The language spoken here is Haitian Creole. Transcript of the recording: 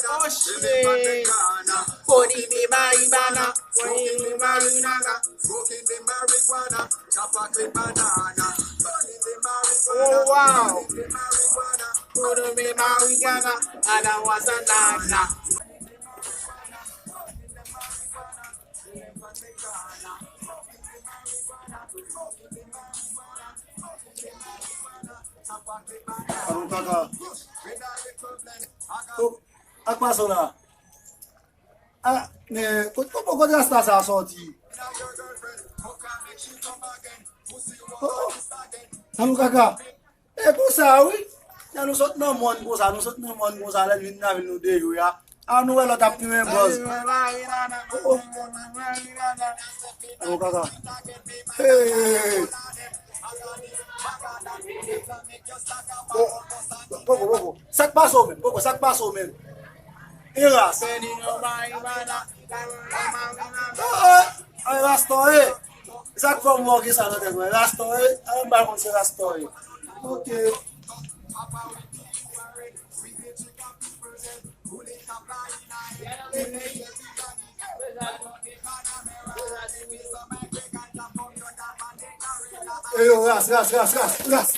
Oh shit. Body me marijuana. Body me marijuana. Oh wow. Body me marijuana. And I was a nana. Ano kaka? Apa sola? Ah, ne, como que está essa sorte? Ano kaka? Kung sa oui, ano sot na mon ko sa, ano sot na mon ko sa lan win na win de yo ya. Ano wala tap ni boss. Ano kaka? Hey. Bogo. Sak paso men, bogo sak paso men. Iras. Ay rasto Sak from mo gisa na tego. Rasto ay ba kon si rasto Okay. Gas.